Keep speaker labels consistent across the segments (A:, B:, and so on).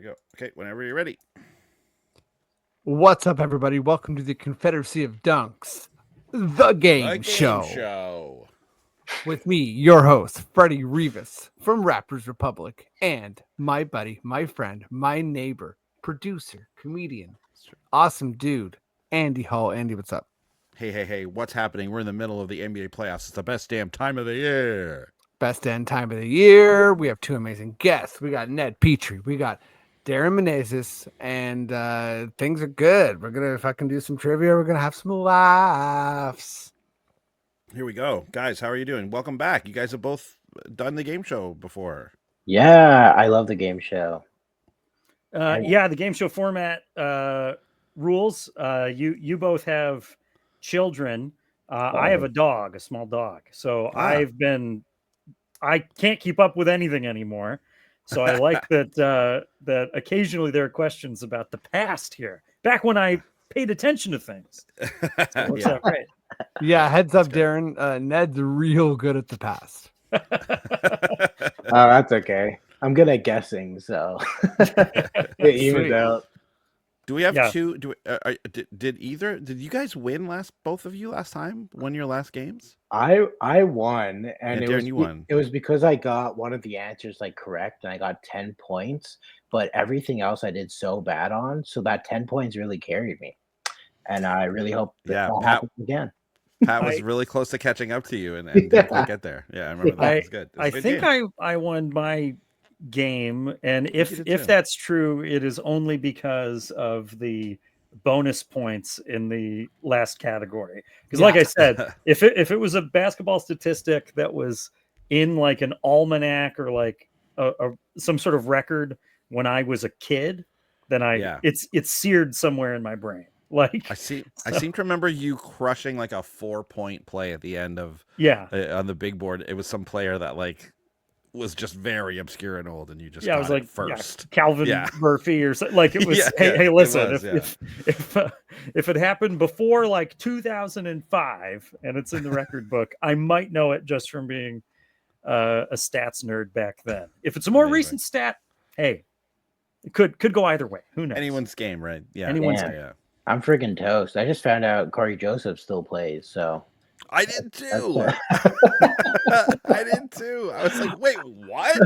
A: go. Okay, whenever you're ready.
B: What's up, everybody? Welcome to the Confederacy of Dunks, the game show.
A: Show.
B: With me, your host, Freddie Rivas from Raptors Republic, and my buddy, my friend, my neighbor, producer, comedian, awesome dude, Andy Hall. Andy, what's up?
A: Hey, what's happening? We're in the middle of the NBA playoffs. It's the best damn time of the year.
B: Best end time of the year. We have two amazing guests. We got Ned Petrie. We got Darren Menezes, and things are good. We're going to fucking do some trivia. We're going to have some laughs.
A: Here we go. Guys, how are you doing? Welcome back. You guys have both done the game show before.
C: Yeah, I love the game show.
D: Yeah, the game show format rules. You both have children. I have a dog, a small dog. So I can't keep up with anything anymore. So I like that occasionally there are questions about the past here. Back when I paid attention to things. So it works out great.
B: Yeah, heads up, Darren. Ned's real good at the past.
C: Oh, that's okay. I'm good at guessing, so it evens out.
A: Do we have two? Did you guys win both of you last time? Won your last games?
C: I won, and
A: Darren,
C: it was because I got one of the answers correct, and I got 10 points. But everything else I did so bad on, so that 10 points really carried me, and I really hope that happens again.
A: Pat was really close to catching up to you, and didn't quite get there. Yeah, I remember that. It was good.
D: I think I won my game, and if that's true, it is only because of the bonus points in the last category. Because, like I said, if it was a basketball statistic that was in an almanac or some sort of record when I was a kid, then it's seared somewhere in my brain. I seem
A: to remember you crushing a 4-point play at the end of on the big board. It was some player that was just very obscure and old, and you just got it first.
D: Calvin Murphy or something. It was hey, listen, if it happened before 2005 and it's in the record book, I might know it just from being a stats nerd back then. If it's a more recent stat, hey, it could go either way. Who knows?
A: Anyone's game, right? Yeah,
D: anyone's game.
A: Yeah.
C: I'm freaking toast. I just found out Corey Joseph still plays, so
A: I did too. I did too. I was like, wait, what?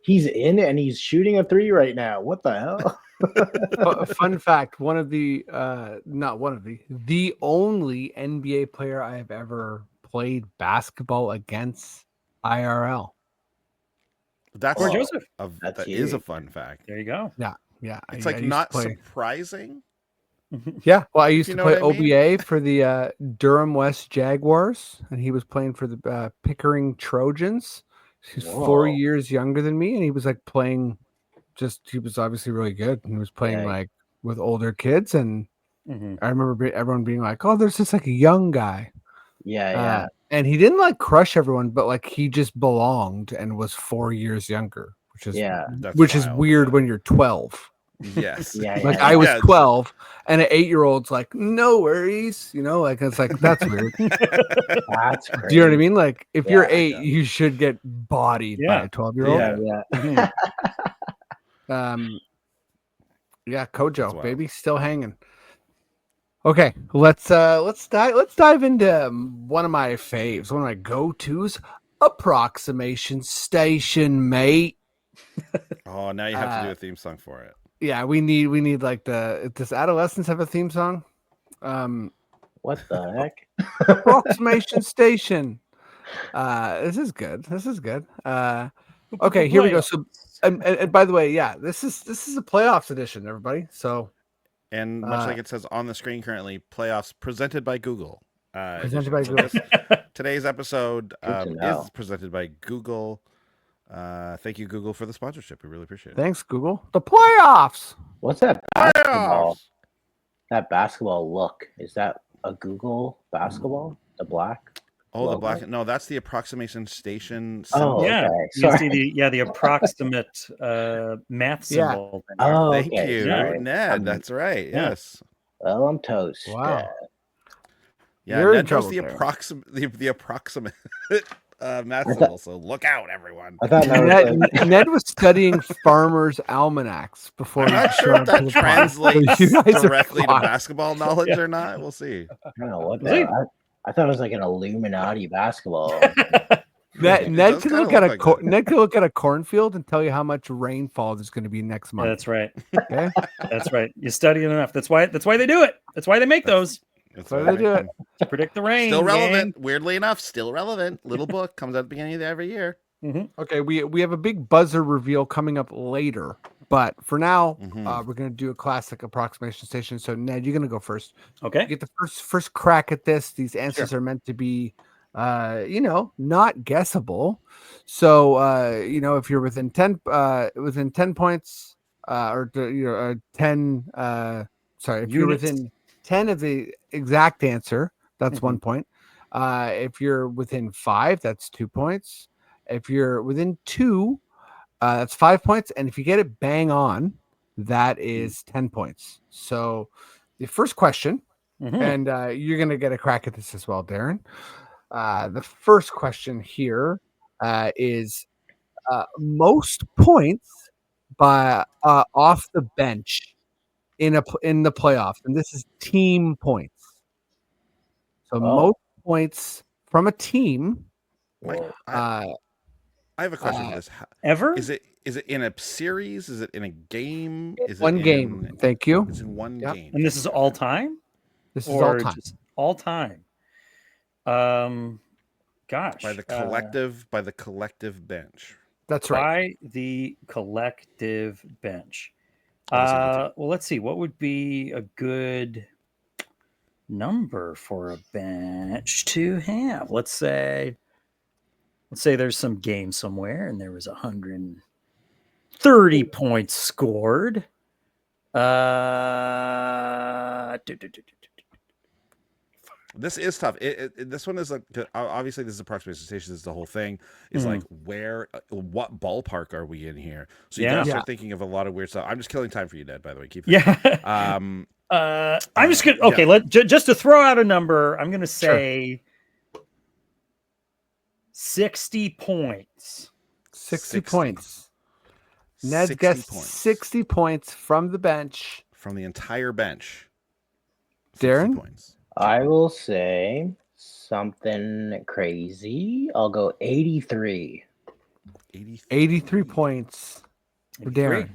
C: He's in and he's shooting a 3 right now. What the hell?
B: Fun fact: the only NBA player I have ever played basketball against IRL.
A: That's
D: Corey Joseph.
A: That is a fun fact.
D: There you go.
B: Yeah,
A: it's not surprising.
B: Yeah, well, I used to play OBA for the Durham West Jaguars, and he was playing for the Pickering Trojans. He's 4 years younger than me, and he was playing. He was obviously really good, and he was playing with older kids. And I remember everyone being like, "Oh, there's just a young guy."
C: Yeah.
B: And he didn't crush everyone, but he just belonged and was 4 years younger. Which is weird when you're 12.
A: Yes.
B: I was 12 and an 8-year-old's no worries, it's that's weird.
C: That's crazy.
B: Do you know what I mean? If you're 8, you should get bodied by a 12-year-old. Kojo, baby, still hanging. Okay, let's dive into one of my faves, one of my go-tos, Approximation Station, mate.
A: Oh, now you have to do a theme song for it.
B: Yeah, we need does Adolescence have a theme song?
C: What the heck?
B: Approximation Station. This is good. Okay, here we go. So and by the way, this is a playoffs edition, everybody. So
A: and much like it says on the screen currently, playoffs presented by Google.
B: Presented by Google.
A: Today's episode is presented by Google. Thank you, Google, for the sponsorship. We really appreciate it.
B: Thanks, Google. The playoffs.
C: What's that basketball? That basketball look. Is that a Google basketball? The black?
A: Oh, the black. No, that's the Approximation Station.
C: Oh,
D: yeah.
C: Okay.
D: You see the approximate math symbol.
C: Oh,
A: thank you, Ned. That's right.
D: Yeah.
A: Yes.
C: Well, I'm toast.
B: Wow.
A: Yeah, Ned knows the approximate Matt said also, look out, everyone.
C: I thought
B: Ned was studying farmers' almanacs before.
A: I'm not sure if that translates directly to basketball knowledge or not. We'll see.
C: I don't know what I thought it was like an Illuminati basketball.
B: Ned can look at a cornfield and tell you how much rainfall there's going to be next month.
D: That's right.
B: Okay,
D: that's right. You study it enough. That's why they do it. That's why they make those.
B: That's why they do it.
D: To predict the rain.
A: Still relevant. Gang. Weirdly enough, still relevant. Little book comes out at the beginning of every year.
B: Mm-hmm. Okay, we have a big buzzer reveal coming up later, but for now, we're going to do a classic approximation station. So Ned, you're going to go first.
D: Okay,
B: you get the first crack at this. These answers are meant to be, not guessable. So if you're within 10 points, or 10, if you're within 10 of the exact answer, that's 1 point. If you're within 5, that's 2 points. If you're within 2, that's 5 points. And if you get it bang on, that is 10 points. So the first question, and you're going to get a crack at this as well, Darren. The first question here is most points by off the bench in the playoffs, and this is team points. So most points from a team.
A: I have a question for this.
D: Ever?
A: Is it in a series? Is it in a game? Is
B: one game? Thank you.
A: It's in one game.
D: And this is all time?
B: This is all time.
D: All time. Gosh.
A: By the collective bench.
B: That's right.
D: By the collective bench. Well, let's see. What would be a good number for a bench to have? Let's say there's some game somewhere and there was 130 points scored.
A: This is tough. This one is obviously this is approximation station. This is the whole thing. Is like what ballpark are we in here? So you guys start thinking of a lot of weird stuff. I'm just killing time for you, Ned. By the way, keep it.
D: I'm just gonna just to throw out a number. I'm gonna say 60 points.
B: 60 points. Ned guessed 60 points from the bench.
A: From the entire bench.
B: Darren?
A: Points.
C: I will say something crazy. I'll go 83.
B: 83 points for Darren.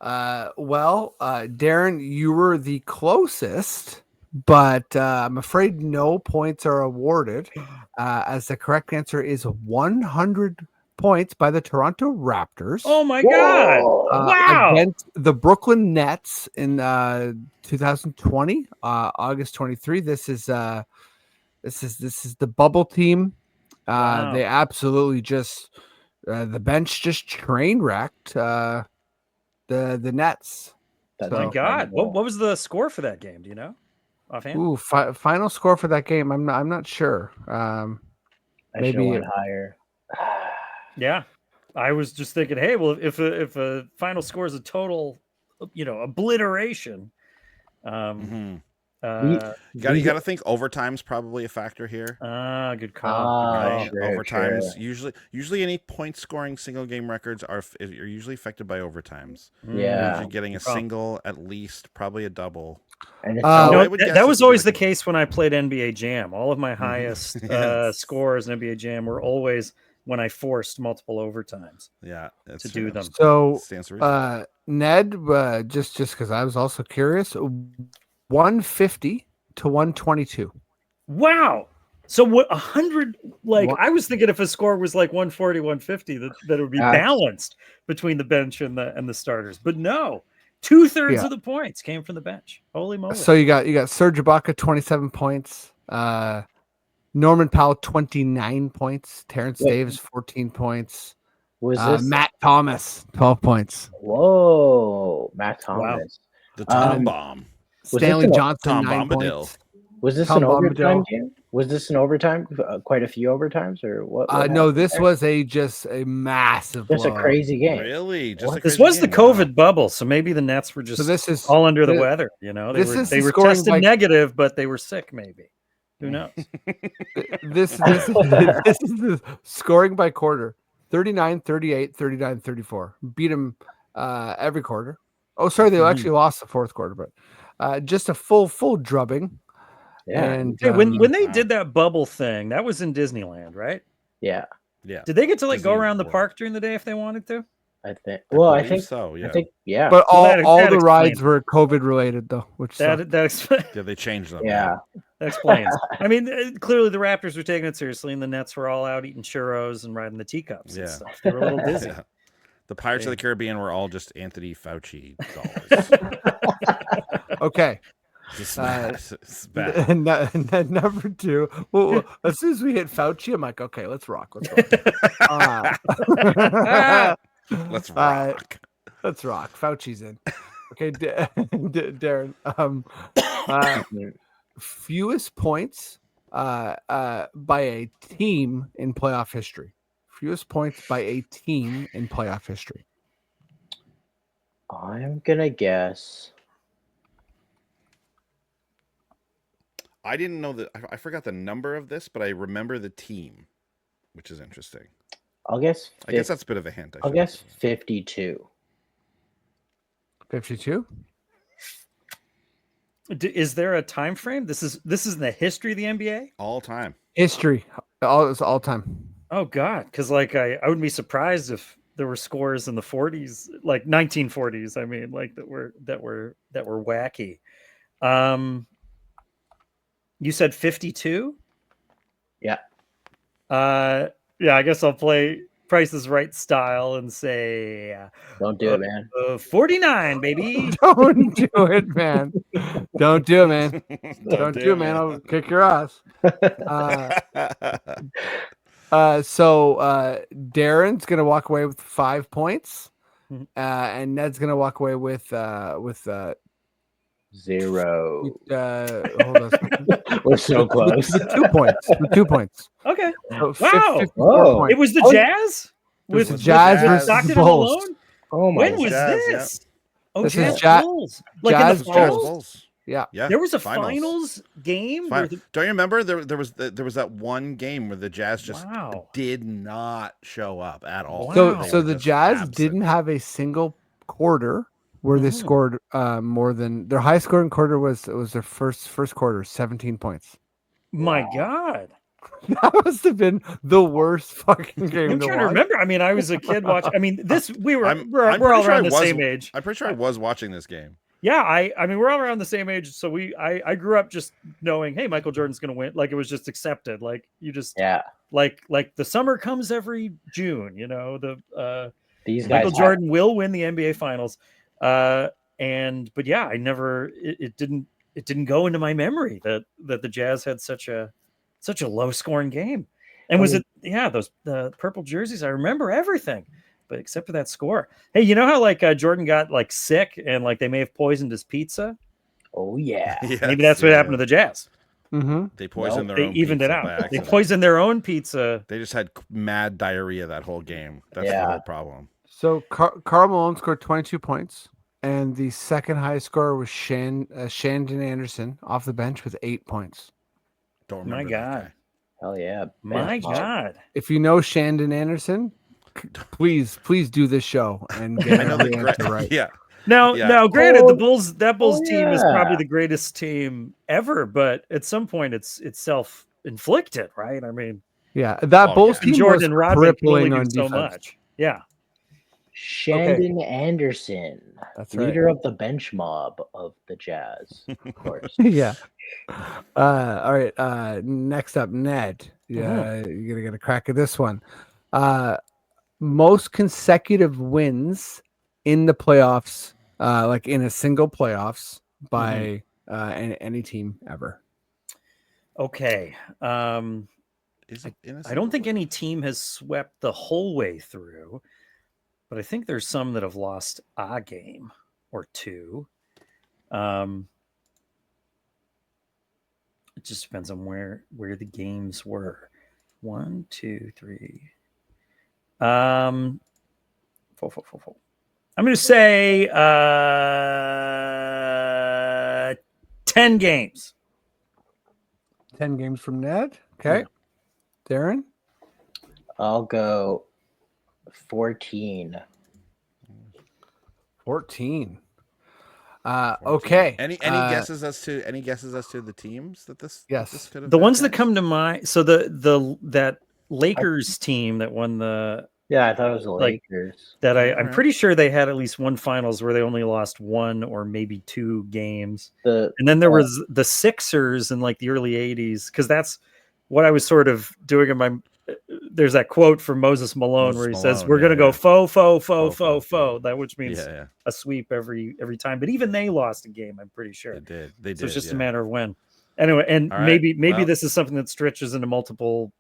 B: Darren, you were the closest, but I'm afraid no points are awarded, as the correct answer is 100 points by the Toronto Raptors.
D: Oh my God! Wow!
B: Against the Brooklyn Nets in 2020, August 23. This is the bubble team. They absolutely just the bench just train wrecked the Nets.
D: Oh my God! What was the score for that game? Do you know? Offhand?
B: Ooh, final score for that game. I'm not sure.
C: Maybe went higher.
D: Yeah, I was just thinking, hey, well, if a final score is a total, obliteration,
A: you got to think overtime's probably a factor here.
D: Good call.
A: Right? Overtimes usually any point scoring single game records are usually affected by overtimes.
C: Yeah,
A: usually getting a single at least, probably a double.
C: And
D: that was always the case when I played NBA Jam. All of my highest scores in NBA Jam were always when I forced multiple overtimes.
A: Yeah,
D: to do them.
B: So, Ned, just because I was also curious, 150 to 122.
D: Wow. So what 100? I was thinking if a score was like 140, 150, that it would be balanced between the bench and the starters. But no, 2/3 of the points came from the bench. Holy moly!
B: So you got Serge Ibaka 27 points. Norman Powell 29 points. Terrence Davis 14 points.
C: Was this
B: Matt Thomas 12 points?
C: Whoa, Matt Thomas.
A: Wow. The Tom Bomb.
B: Stanley Johnson
A: Tom
B: 9
A: Bombadil.
B: points.
C: Was this an overtime game? Was this an overtime? Quite a few overtimes, or what?
B: No, this was just a massive.
C: Just a crazy game.
A: Really?
D: This was the COVID bubble, so maybe the Nets were just all under the weather. They were tested negative, but they were sick. Maybe. Who knows?
B: This is the scoring by quarter. 39-38, 39-34. Beat them every quarter. Oh, sorry, they actually lost the fourth quarter, but just a full drubbing.
C: Yeah.
B: And
D: hey, when they did that bubble thing, that was in Disneyland, right?
C: Yeah.
A: Yeah.
D: Did they get to like
A: Disney
D: go around the
A: World.
D: park during the day if they wanted to?
C: I think.
A: I
C: Well, I
A: believe
C: think
A: so. Yeah.
C: I think. Yeah.
B: But
D: Well,
B: all
D: that
B: the rides
D: explains
B: were COVID related, though, which sucked.
A: Yeah, they changed them.
C: Yeah.
D: that explains. I mean, clearly the Raptors were taking it seriously, and the Nets were all out eating churros and riding the teacups and stuff. They were a little dizzy.
A: Yeah. The Pirates of the Caribbean were all just Anthony Fauci dolls.
B: Okay.
A: It's bad.
B: Number two. Well, as soon as we hit Fauci, I'm like, okay, let's rock. Let's rock. Let's rock. Fauci's in. Okay, Darren. Fewest points by a team in playoff history. Fewest points by a team in playoff history.
C: I'm gonna guess.
A: I didn't know that. I forgot the number of this, but I remember the team, which is interesting.
C: I'll guess.
A: I guess that's a bit of a hint.
C: I'll guess 52.
B: 52.
D: Is there a time frame? This is in the history of the NBA?
A: All time.
B: History. It's all time.
D: Oh God, because like I wouldn't be surprised if there were scores in the 40s, like 1940s. I mean, like that were wacky. You said 52?
C: Yeah.
D: Yeah, I guess I'll play Price is Right style and say
C: Don't do it, man.
D: 49, baby.
B: Don't do it, man. Don't do it, man. Don't do it, man. I'll kick your ass. So Darren's gonna walk away with 5 points, and Ned's gonna walk away with
C: 0.
B: Hold on a second.
C: We're so close.
B: With 2 points. With 2 points.
D: Okay.
B: So
D: Wow.
B: 54 points.
D: It was the Jazz?
B: With the Jazz versus
D: Stockton
B: Bulls.
D: Malone?
C: Oh my
D: When was
A: Jazz,
D: this?
A: yeah.
D: Oh,
B: This
D: Jazz
B: is
D: Bulls. Like
B: Jazz
D: in the finals?
B: Bulls. Yeah.
D: There was a finals game.
A: Don't you remember there was that one game where the Jazz just did not show up at all.
B: So the Jazz didn't have a single quarter where they scored more than their high scoring quarter was their first quarter, 17 points.
D: My God.
B: That must have been the worst fucking game.
D: I'm trying to remember. I mean, I was a kid watching. I mean, we're all around the same age.
A: I'm pretty sure I was watching this game.
D: Yeah, I mean, we're all around the same age, so I grew up just knowing, hey, Michael Jordan's gonna win. Like it was just accepted. Like you just like the summer comes every June. You know
C: these
D: Michael
C: guys
D: Jordan will win the NBA Finals. But yeah, I never it didn't go into my memory that the Jazz had such a low scoring game. And those the purple jerseys? I remember everything. But except for that score. Hey, you know how like Jordan got like sick and like they may have poisoned his pizza?
C: Oh yeah.
A: Yes,
D: maybe that's what happened to the Jazz.
B: Mm-hmm.
A: They poisoned their
D: own. They evened it out. They poisoned their own pizza.
A: They just had mad diarrhea that whole game. That's the whole problem.
B: So Karl Malone scored 22 points, and the second highest scorer was Shandon Anderson off the bench with 8 points.
A: Don't remember.
D: My God.
C: Hell yeah.
D: My God.
B: If you know Shandon Anderson, please do this show and get the answer right.
A: Yeah.
D: Now, granted, the Bulls team is probably the greatest team ever, but at some point it's self-inflicted, right? I mean,
B: that Bulls team
D: Jordan
B: was
D: Rodman
B: crippling on
D: so
B: defense.
D: much. Yeah.
C: Shandon Anderson,
B: that's
C: leader of the bench mob of the Jazz, of course.
B: Yeah. All right. Next up, Ned. Yeah, you're gonna get a crack at this one. Most consecutive wins in the playoffs, like in a single playoffs by any team ever.
D: Okay. I don't think any team has swept the whole way through, but I think there's some that have lost a game or two. It just depends on where the games were. 1, 2, 3. 4. I'm going to say 10 games.
B: 10 games from Ned. Okay. Darren?
C: I'll go 14.
B: 14. Okay.
A: Any guesses as to the teams that this?
B: Yes.
A: This could have
D: the
A: been,
D: ones
A: guys?
D: that come to mind. So that Lakers team that won the.
C: Yeah, I thought it was the Lakers.
D: That I'm pretty sure they had at least one finals where they only lost one or maybe two games. And then there was the Sixers in like the early 80s, because that's what I was sort of doing in my. There's that quote from Moses Malone where he says, "We're going to go faux, that which means a sweep every time." But even they lost a game, I'm pretty sure.
A: They did.
D: So it's just a matter of when. Anyway, and maybe this is something that stretches into multiple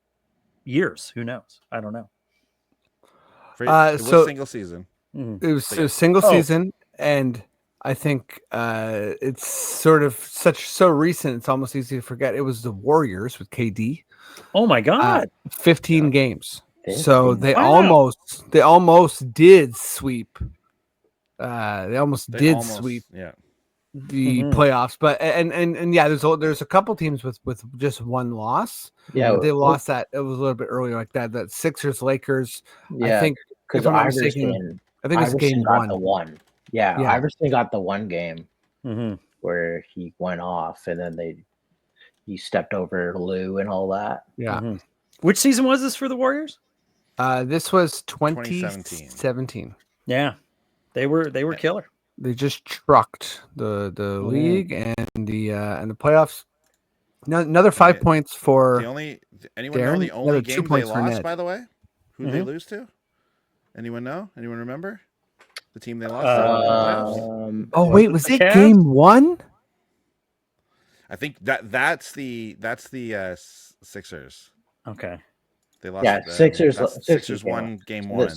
D: years. Who knows? I don't know.
A: It was single season.
B: It was a single season, and I think it's sort of so recent. It's almost easy to forget. It was the Warriors with KD.
D: Oh my God!
B: 15 games. So they almost did sweep. They almost did sweep.
A: Yeah.
B: The playoffs, but and yeah, there's a couple teams with just one loss.
C: Yeah,
B: they lost that. It was a little bit earlier like that. That Sixers, Lakers.
C: Yeah,
B: I think
C: because
B: Iverson, I think it's game
C: got
B: one.
C: the one. Yeah, Iverson got the one game where he went off, and then he stepped over Lou and all that.
B: Yeah.
D: Which season was this for the Warriors?
B: This was 2017.
D: Yeah, they were killer.
B: They just trucked the league and the playoffs. Another 5 points for
A: anyone
B: Darren?
A: know the only game
B: 2
A: they
B: points for
A: lost,
B: Ned.
A: by the way? Who they lose to? Anyone know? Anyone remember? The team they lost to?
B: Oh wait, was it game one?
A: I think that's the Sixers.
D: Okay.
A: They lost.
C: Yeah, Sixers
A: won game one.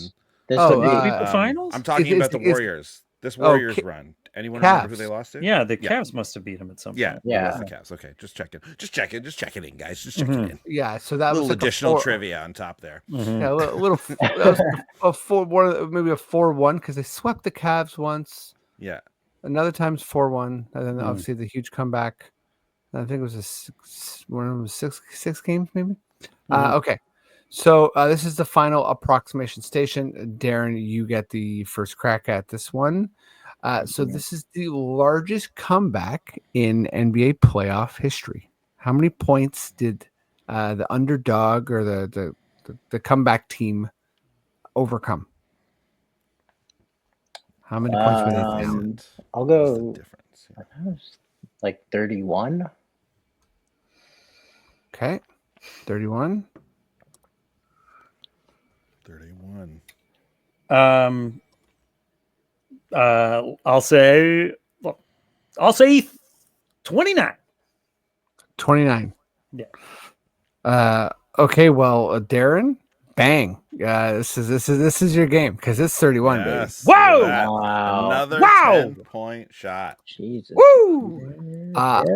D: The finals?
A: I'm talking about the Warriors. This Warriors run. Anyone remember who they lost to?
D: Yeah, the Cavs must have beat them at some point.
A: Yeah, the Cavs. Okay, just checking in, guys. Just checking in.
B: Yeah, so that
A: was
B: like
A: additional trivia on top there.
B: Yeah, a little that was maybe a 4-1 because they swept the Cavs once.
A: Yeah,
B: another time's 4-1, and then obviously the huge comeback. I think it was six games maybe. Okay. So this is the final approximation station. Darren, you get the first crack at this one. So this is the largest comeback in NBA playoff history. How many points did the underdog or the comeback team overcome? How many points were they down?
C: I'll go like 31.
B: Okay, 31.
A: 31.
D: I'll say 29.
B: 29.
D: Yeah.
B: Okay, well, Darren, bang. This is your game because it's 31, baby.
D: Whoa!
C: Wow.
A: Another 10-point shot.
C: Jesus.
B: Woo!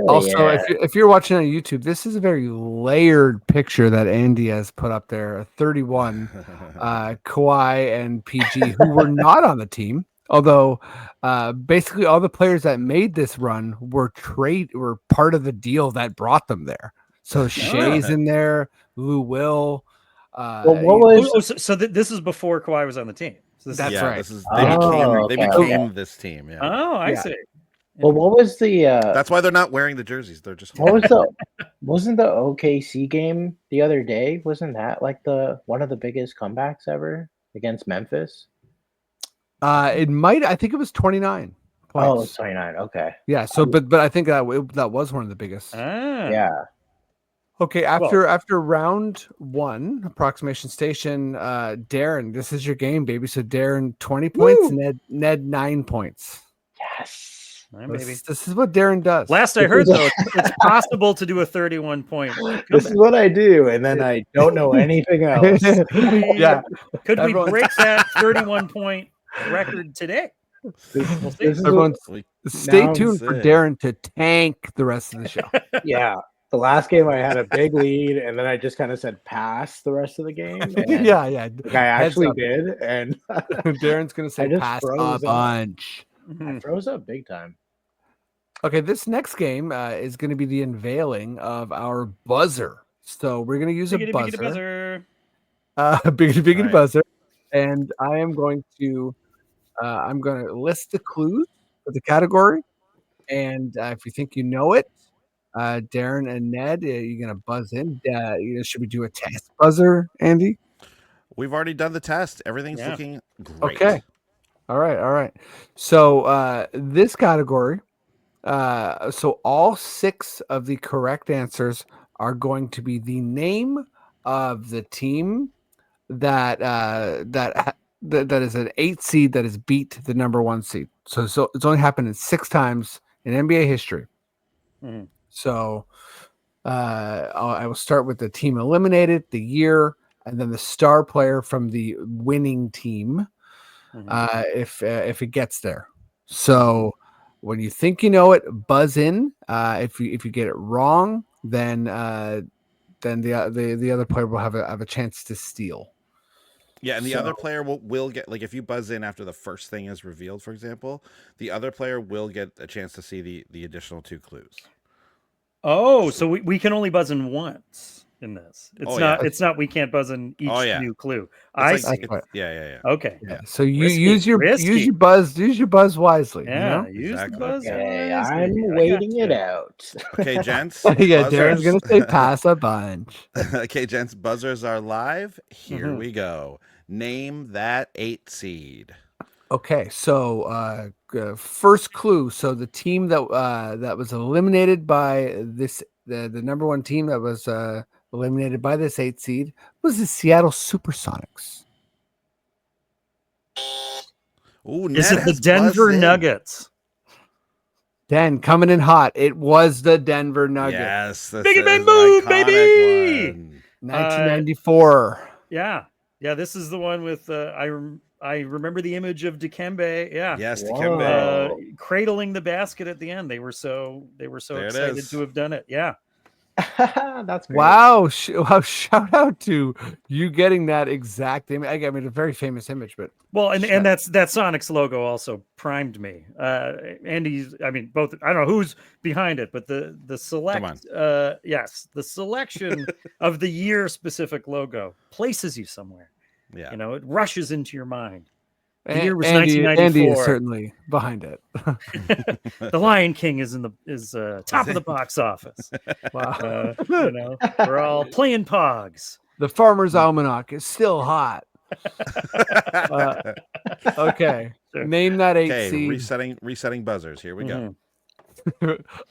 B: Also, if you're watching on YouTube, this is a very layered picture that Andy has put up there. A 31, Kawhi and PG, who were not on the team. Although, basically, all the players that made this run were part of the deal that brought them there. So Shea's in there, Lou Will.
D: This is before Kawhi was on the team. So
B: that's right.
A: They became this team. Yeah.
D: Oh, I see.
C: Well, what was the?
A: That's why they're not wearing the jerseys. They're just.
C: Wasn't the OKC game the other day? Wasn't that like one of the biggest comebacks ever against Memphis?
B: It might. I think it was 29 points.
C: Oh, it was 29. Okay.
B: Yeah. So, but I think that was one of the biggest.
C: Yeah.
B: Okay. After round one, approximation station, Darren, this is your game, baby. So Darren 20 points, Ned 9 points.
C: Yes.
B: This is what Darren does.
D: Last I heard, though, it's possible to do a 31-point.
C: This is what I do, and then I don't know anything else.
D: Could we break that 31-point record today? We'll see.
B: Everyone, stay tuned for Darren to tank the rest of the show.
C: Yeah. The last game I had a big lead, and then I just kind of said pass the rest of the game.
B: Yeah.
C: Like I actually did, and
B: Darren's gonna say pass a bunch.
C: I froze up big time.
B: Okay, this next game is going to be the unveiling of our buzzer. So we're going to use a buzzer. Biggity buzzer. And I am going to list the clues for the category. And if you think you know it, Darren and Ned, you're going to buzz in. Should we do a test buzzer, Andy?
A: We've already done the test. Everything's looking great.
B: Okay. All right. So this category, so all 6 of the correct answers are going to be the name of the team that is an 8 seed that has beat the number 1 seed. So it's only happened 6 times in NBA history.
D: Mm-hmm.
B: So I will start with the team eliminated, the year, and then the star player from the winning team. If it gets there. So when you think you know it, buzz in. If you get it wrong, then the other player will have a chance to steal.
A: Yeah, and the other player will get, like, if you buzz in after the first thing is revealed, for example, the other player will get a chance to see the additional 2 clues.
D: Oh, so we can only buzz in once in this. It's not we can't buzz in each new clue.
A: Yeah.
D: Okay.
B: Yeah. So you use your buzz wisely.
D: Yeah,
B: use
D: the buzz wisely.
C: I'm waiting it out.
A: Okay, gents.
B: Yeah, Darren's gonna say pass a bunch.
A: Okay, gents, buzzers are live. Here we go. Name that 8 seed.
B: Okay, so first clue. So the team that was eliminated by this, the number 1 team that was eliminated by this 8 seed was the Seattle Supersonics.
A: Ooh,
D: is it the Denver Nuggets?
B: Dan coming in hot. It was the Denver Nuggets.
A: Yes,
D: Big Bang Boom, baby.
B: 1994.
D: Yeah. This is the one with I remember the image of Dikembe. Yeah.
A: Yes, Dikembe
D: cradling the basket at the end. They were so excited to have done it. Yeah.
C: That's great.
B: Wow. Shout out to you getting that exact image. I mean, a very famous image, but
D: and that Sonics logo also primed me. Andy's, I mean, both, I don't know who's behind it, but the select, the selection of the year specific logo places you somewhere.
A: Yeah.
D: It rushes into your mind. The
B: year
D: was
B: Andy
D: 1994.
B: Andy is certainly behind it.
D: The Lion King is top of the box office.
B: Wow.
D: We're all playing pogs.
B: The Farmer's Almanac is still hot. Okay.
D: Sure.
B: Name that 8 seed.
A: Resetting buzzers. Here we go.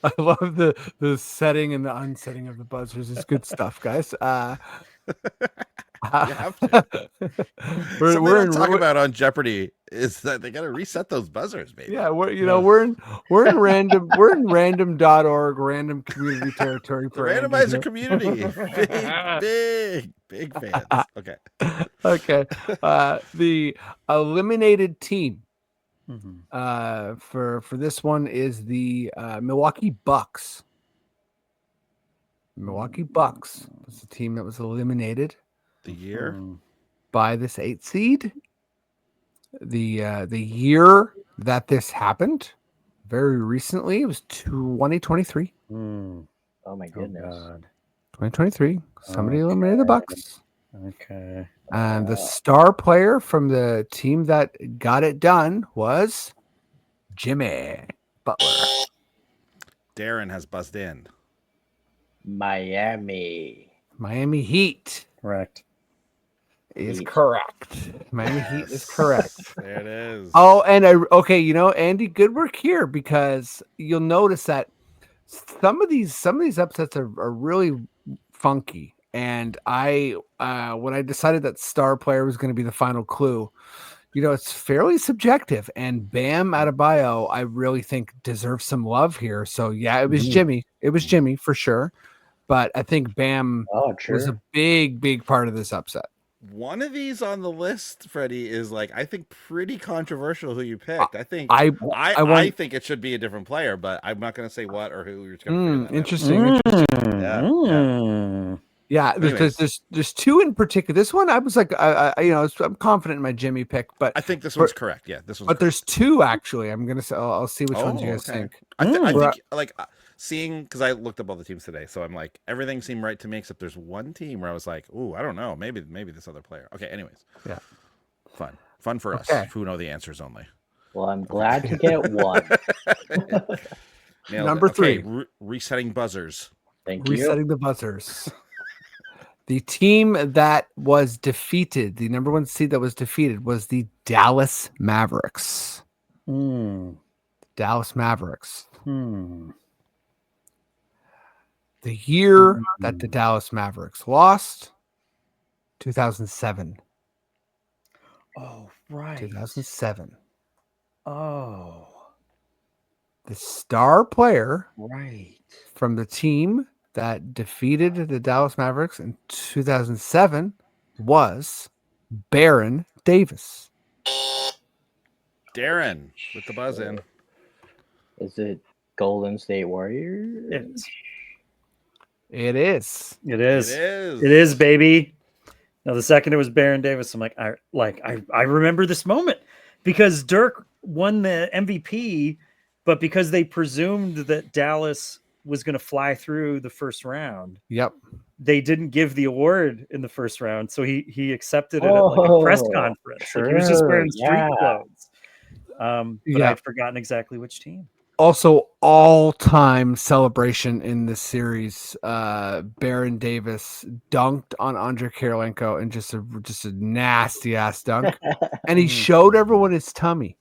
B: I love the setting and the unsetting of the buzzers. It's good stuff, guys.
A: You have to. We're talking about on Jeopardy is that they got to reset those buzzers, baby.
B: Yeah, we're in random.org, random community territory for
A: the randomizer community. Big fans. Okay.
B: Okay. The eliminated team for this one is the Milwaukee Bucks. Milwaukee Bucks was the team that was eliminated.
A: The year
B: by this 8 seed. The year that this happened, very recently, it was 2023.
C: Oh my goodness.
B: 2023. Somebody eliminated the Bucks.
D: Okay.
B: And the star player from the team that got it done was Jimmy Butler.
A: Darren has buzzed in.
C: Miami
B: Heat.
D: Correct.
B: Is correct. Miami Heat is correct.
A: There it is.
B: Oh, and Andy, good work here, because you'll notice that some of these upsets are really funky. And when I decided that star player was going to be the final clue, it's fairly subjective. And Bam Adebayo, I really think deserves some love here. So yeah, it was Jimmy. It was Jimmy for sure. But I think Bam was a big part of this upset.
A: One of these on the list, Freddie, is I think pretty controversial who you picked. I think I think it should be a different player, but I'm not going to say what or who you're going to
B: Interesting.
A: Yeah.
B: Yeah, there's two in particular. This one, I was like, I'm confident in my Jimmy pick, but
A: I think this one's correct. Yeah, this one's.
B: But
A: correct.
B: There's two actually. I'm gonna say, I'll see which ones you guys think.
A: I think like seeing, because I looked up all the teams today, so I'm like, everything seemed right to me except there's one team where I was like, ooh, I don't know, maybe this other player. Okay, anyways,
B: yeah,
A: fun for us who know the answers only.
C: Well, I'm glad to get one.
B: Number 3,
A: resetting buzzers.
C: Thank you.
B: Resetting the buzzers. The team that was defeated, the number 1 seed that was defeated, was the Dallas Mavericks. Dallas Mavericks. The year that the Dallas Mavericks lost, 2007.
D: Oh, right.
B: 2007.
D: Oh.
B: The star player
D: from
B: the team that defeated the Dallas Mavericks in 2007 was Baron Davis.
A: Darren with the buzz in.
C: Is it Golden State Warriors?
B: It is.
D: It is, baby. Now, the second it was Baron Davis, I'm like, I remember this moment because Dirk won the MVP, but because they presumed that Dallas was going to fly through the first round.
B: Yep.
D: They didn't give the award in the first round, so he accepted it at like a press conference. Like he was just wearing street clothes. But I'd forgotten exactly which team.
B: Also, all-time celebration in this series. Baron Davis dunked on Andre Kirilenko and just a nasty ass dunk, and he showed everyone his tummy.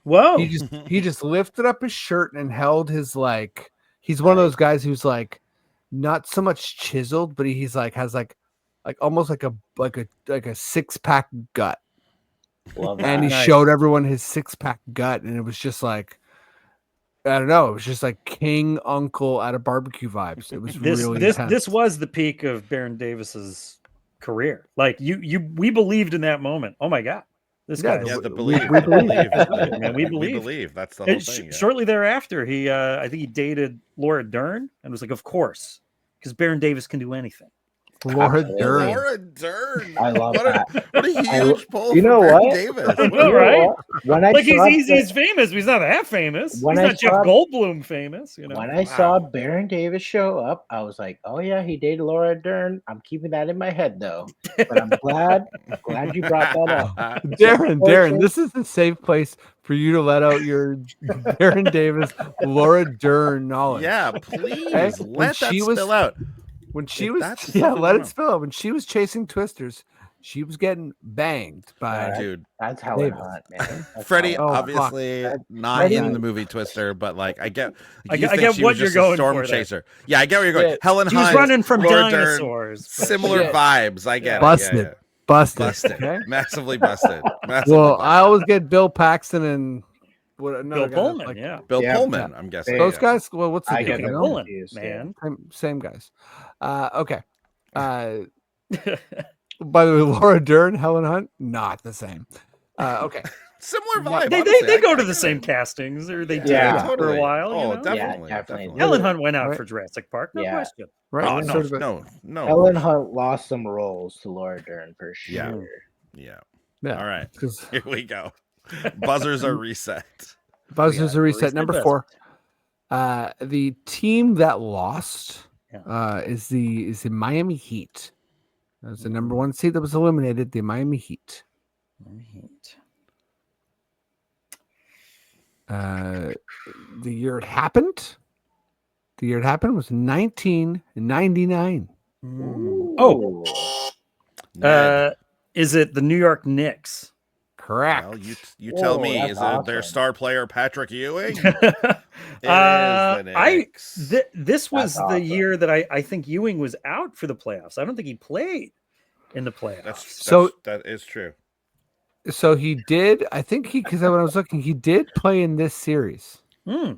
D: Whoa!
B: He just lifted up his shirt and held his like. He's one of those guys who's like not so much chiseled, but he's like has like almost like a 6-pack gut. And he showed everyone his 6-pack gut, and it was just like, I don't know, it was just like King Uncle at a barbecue vibes. It was really intense.
D: This was the peak of Baron Davis's career. Like we believed in that moment. Oh my God. This guy.
A: Yeah,
B: we
A: believe.
D: Man, we believe.
A: We believe. That's the whole thing. Yeah.
D: Shortly thereafter, I think he dated Laura Dern and was like, of course, because Baron Davis can do anything.
B: Laura Dern.
C: I love that.
A: What a huge pull.
C: You know what?
A: Davis.
D: I know, right?
C: When I
D: he's famous. But he's not that famous. He's not Jeff Goldblum famous. You know.
C: When I saw Baron Davis show up, I was like, "Oh yeah, he dated Laura Dern." I'm keeping that in my head though. But I'm glad you brought that up.
B: Darren, this is the safe place for you to let out your Baron Davis, Laura Dern knowledge.
A: Yeah, please let that spill out.
B: When she was, let it spill out. When she was chasing Twisters, she was getting banged by
A: dude.
C: That's Helen Hunt, man.
A: Freddie, obviously not in the movie Twister, but like I get
D: what you're going
A: storm
D: for.
A: Chaser. Yeah, I get where you're going. Helen
D: Hunt. She
A: was
D: running from
A: Laura
D: dinosaurs.
A: Similar vibes. I get
B: it. Busted.
A: Okay? Massively busted.
B: I always get Bill Paxton and.
D: Bill Pullman,
A: Bill Pullman, I'm guessing.
B: Those guys, well, what's the
C: I get
D: Pullman, man?
B: Same guys. Okay. By the way, Laura Dern, Helen Hunt, not the same. Okay.
A: Similar vibe.
D: They go to the same castings, or they did for a while.
A: Oh,
D: you know?
A: definitely.
D: Helen Hunt went out for Jurassic Park, no question.
B: Right?
A: Oh, no.
C: Helen Hunt lost some roles to Laura Dern for sure.
A: Yeah. All right. Here we go. Buzzers are reset.
B: Number 4. The team that lost is the Miami Heat. That was the number 1 seed that was eliminated. The Miami Heat. The year it happened. Was 1999.
D: Oh. Is it the New York Knicks?
B: Correct.
A: Well, you tell me. Is it their star player Patrick Ewing?
D: This was the year that I think Ewing was out for the playoffs. I don't think he played in the playoffs.
A: That is true.
B: So he did. I think because when I was looking, he did play in this series.
D: There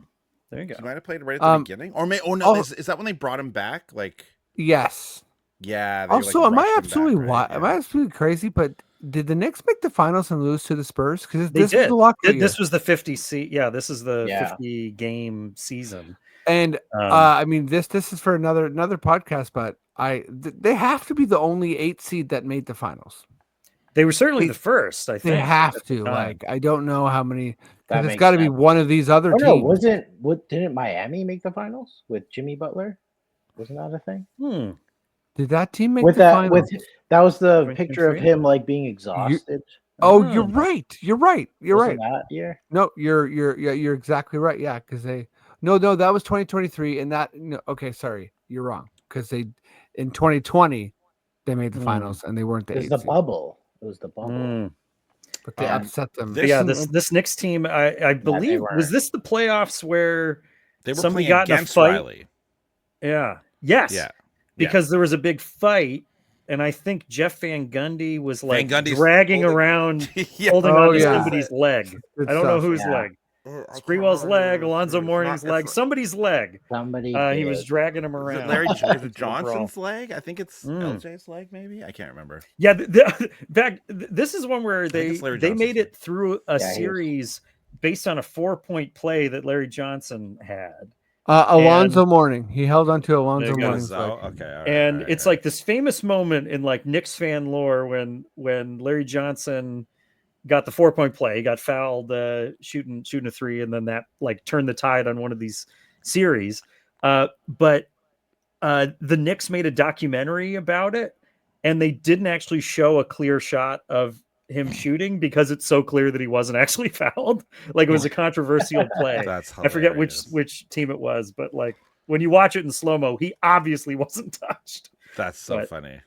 D: you go.
A: He might have played right at the beginning, or is that when they brought him back? Like,
B: yes.
A: Yeah.
B: Also, am I absolutely crazy? But did the Knicks make the finals and lose to the Spurs? Because this was the lockout year.
D: This was the 50 seat. Yeah, this is the 50 game season.
B: And I mean, this is for another podcast. But They have to be the only 8 seed that made the finals.
D: They were certainly the first, I think.
B: They have to. Like, I don't know how many. Because it's got to be one of these other teams.
C: No, didn't Miami make the finals with Jimmy Butler? Wasn't that a thing?
B: Did that team make the finals?
C: That was the picture of him like being exhausted.
B: You're right. You're right.
C: That year?
B: No, you're exactly right. Yeah, because no, that was 2023, and okay, sorry, you're wrong. Because they in 2020 they made the finals and they weren't the 8 seed.
C: Bubble. It was the bubble.
B: But they upset them.
D: This Knicks team, I believe, was this the playoffs where
A: they were
D: somebody
A: playing
D: got
A: against
D: in a fight?
A: Riley?
D: Yeah. Yes. Yeah. Because there was a big fight, and I think Jeff Van Gundy was like dragging around, holding on to somebody's leg. I don't know whose leg. Sprewell's leg, Alonzo Mourning's leg, somebody's leg. He was dragging him around.
A: Is it Johnson's leg? I think it's LJ's leg, maybe. I can't remember.
D: Yeah, this is one where they made it through a series based on a 4-point play that Larry Johnson had.
B: Alonzo Mourning. He held on to Alonzo Mourning's leg.
A: Okay.
D: And it's like this famous moment in like Knicks fan lore when Larry Johnson got the 4-point play. He got fouled shooting a 3, and then that like turned the tide on one of these series. But the Knicks made a documentary about it, and they didn't actually show a clear shot of him shooting because it's so clear that he wasn't actually fouled. Like, it was a controversial play. I forget which team it was, but like when you watch it in slow-mo, he obviously wasn't touched.
A: That's so funny.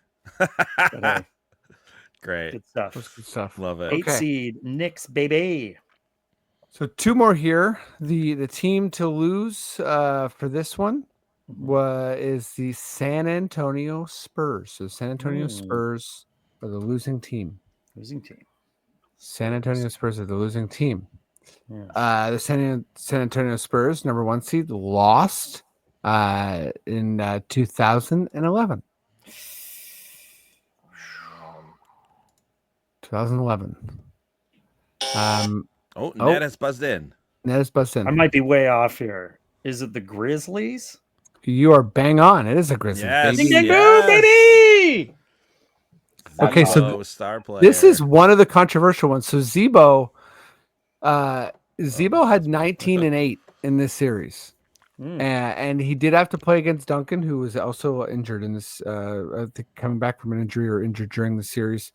A: Great.
D: Good stuff.
B: That's good stuff.
A: Love it.
D: 8 seed Knicks, baby.
B: So 2 more here. The team to lose for this one is the San Antonio Spurs. So San Antonio Spurs are the losing team. San Antonio Spurs are the losing team. The San Antonio Spurs, number 1 seed, lost in 2011. 2011.
A: Ned has buzzed in.
B: I
D: might be way off here. Is it the Grizzlies?
B: You are bang on. It is a Grizzlies.
A: Yes,
D: baby!
B: Okay, so
A: star player.
B: This is one of the controversial ones. So Zebo had 19 and 8 in this series. And he did have to play against Duncan, who was also injured in this, coming back from an injury or injured during the series.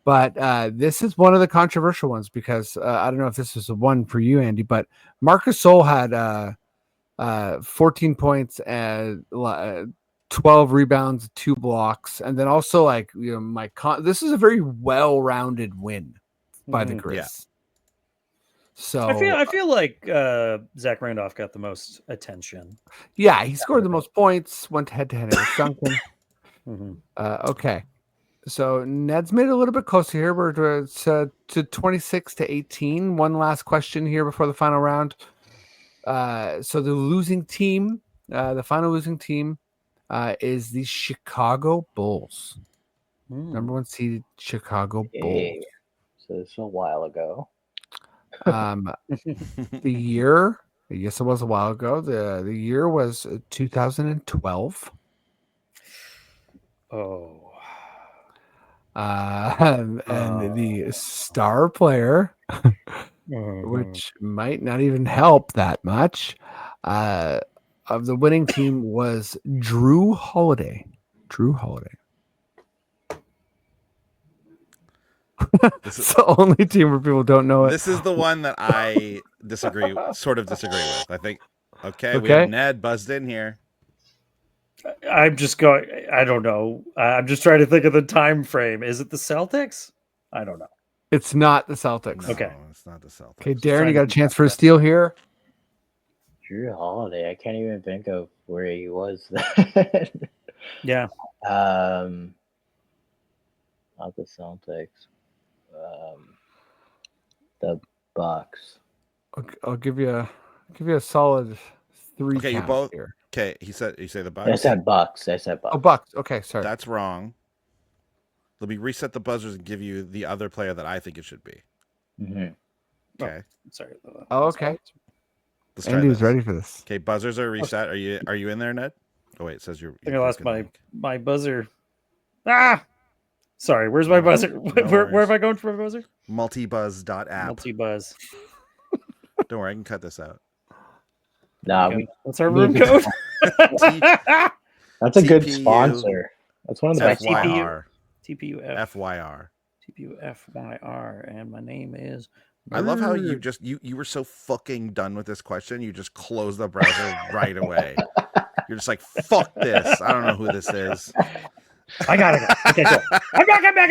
B: But this is one of the controversial ones because I don't know if this is the one for you, Andy, but Marcus Sol had 14 points and 12 rebounds, 2 blocks, and then also this is a very well-rounded win by the Grizz. Yeah. So
D: I feel like Zach Randolph got the most attention.
B: Yeah, he scored the most points. Went head-to-head with Duncan. Okay, so Ned's made it a little bit closer here. We're to 26-18. One last question here before the final round. So the losing team, the final losing team, is the Chicago Bulls. Number 1 seeded Chicago Bulls.
C: So this was a while ago.
B: The year, yes, it was a while ago. The year was 2012. And the star player, which might not even help that much, of the winning team was Drew Holiday. This is the only team where people don't know it.
A: This is the one that I sort of disagree with. I think, okay. We have Ned buzzed in here.
D: I'm just going, I don't know. I'm just trying to think of the time frame. Is it the Celtics? I don't know.
B: It's not the Celtics.
A: No,
D: okay.
A: It's not the Celtics.
B: Okay, Darren, you got a chance for a steal here.
C: Drew Holiday. I can't even think of where he was.
D: Yeah.
C: Not the Celtics. The Bucks.
B: I'll give you a solid 3.
A: Okay, you both here. Okay, you say the Bucks.
C: I said Bucks.
B: Oh, Bucks. Okay, sorry.
A: That's wrong. Let me reset the buzzers and give you the other player that I think it should be. Okay.
D: Oh, sorry.
B: Okay. Andy was ready for this.
A: Okay, buzzers are reset. Are you in there, Ned? Oh wait, it says you're.
D: I think I lost my buzzer. Ah, sorry. Where's my buzzer? Where have I gone for my buzzer?
A: Multibuzz.app.
D: Multibuzz.
A: Don't worry, I can cut this out.
D: What's our room code?
C: That's a good sponsor. That's one of the best.
A: FYR.
D: TPU
A: FYR.
D: TPU FYR, and my name is.
A: I love how you just you were so fucking done with this question. You just closed the browser right away. You're just like, fuck this. I don't know who this is.
D: I got it. Okay, cool. I'm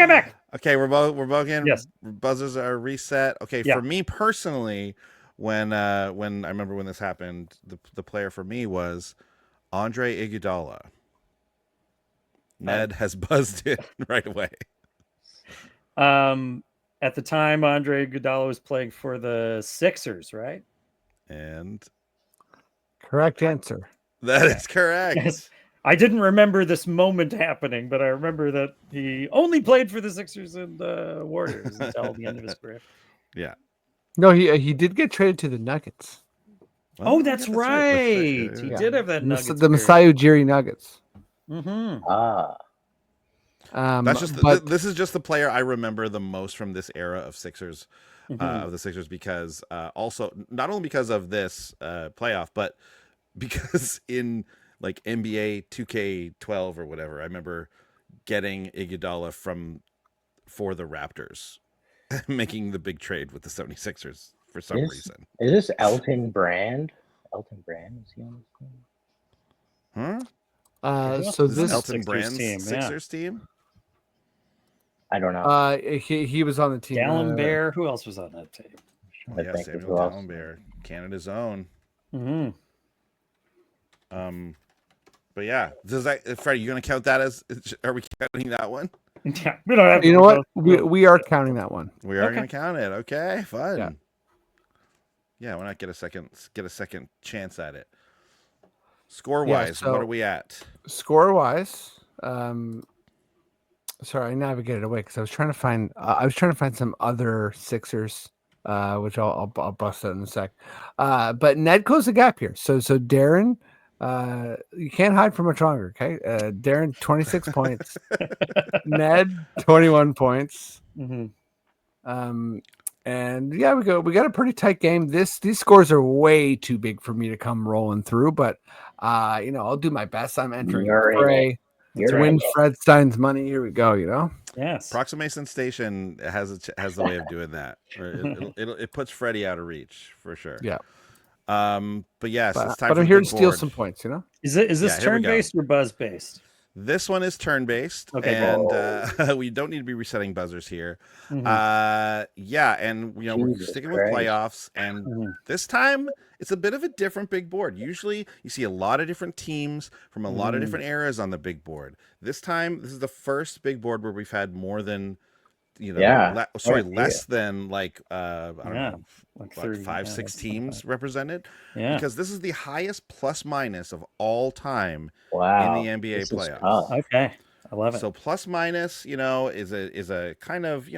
D: back.
A: Okay, we're both in.
D: Yes.
A: Buzzers are reset. Okay, for me personally, when I remember when this happened, the player for me was Andre Iguodala. Ned has buzzed in right away.
D: At the time, Andre Iguodala was playing for the Sixers, right?
A: And
B: correct answer.
A: That is correct.
D: Yes. I didn't remember this moment happening, but I remember that he only played for the Sixers and the Warriors until the end of his career.
A: Yeah.
B: No, he did get traded to the Nuggets.
D: Well, that's right. He did have that Nuggets.
B: The Masai Ujiri Nuggets.
D: Mm-hmm.
A: That's just this is just the player I remember the most from this era of Sixers, of the Sixers, because also not only because of this playoff, but because in like NBA 2K12 or whatever, I remember getting Iguodala for the Raptors, making the big trade with the 76ers for some reason.
C: Is this Elton Brand? Elton Brand, is he on this
A: team?
B: Huh? So this
A: Elton Brand's Sixers team?
C: I don't know.
B: He was on the team.
D: Gallenberg. Who else was on that team?
A: Yeah, Samuel Gallenberg, Canada's own.
D: Mm-hmm.
A: But yeah, does that, Freddie? You gonna count that as? Are we counting that one?
D: Yeah, we don't have.
B: You know what? We are counting that one.
A: We are gonna count it. Okay, fun.
B: Yeah.
A: Why not get a second chance at it? Score wise, what are we at?
B: Score wise, sorry, I navigated away because I was trying to find some other Sixers, which I'll bust out in a sec. But Ned closed the gap here. So Darren, you can't hide for much longer. Okay, Darren 26 points, Ned 21 points.
D: Mm-hmm.
B: And yeah, we got a pretty tight game. These scores are way too big for me to come rolling through, but I'll do my best. I'm entering the fray to win Fred Stein's money. Here we go.
D: Yes.
A: Approximation Station has the way of doing that. It puts Freddie out of reach for sure.
B: Yeah.
A: But yes, it's time.
B: But I'm here to steal some points.
D: Is this turn based or buzz based?
A: This one is turn-based,
D: okay,
A: and we don't need to be resetting buzzers here.
D: Mm-hmm.
A: And we're sticking with playoffs, and this time it's a bit of a different big board. Usually, you see a lot of different teams from a lot of different eras on the big board. This time, this is the first big board where we've had more than less than like I don't know, like 30, 5-6 teams represented.
D: Yeah,
A: because this is the highest plus minus of all time in the NBA playoffs.
D: Okay, I love it.
A: So plus minus, is a kind of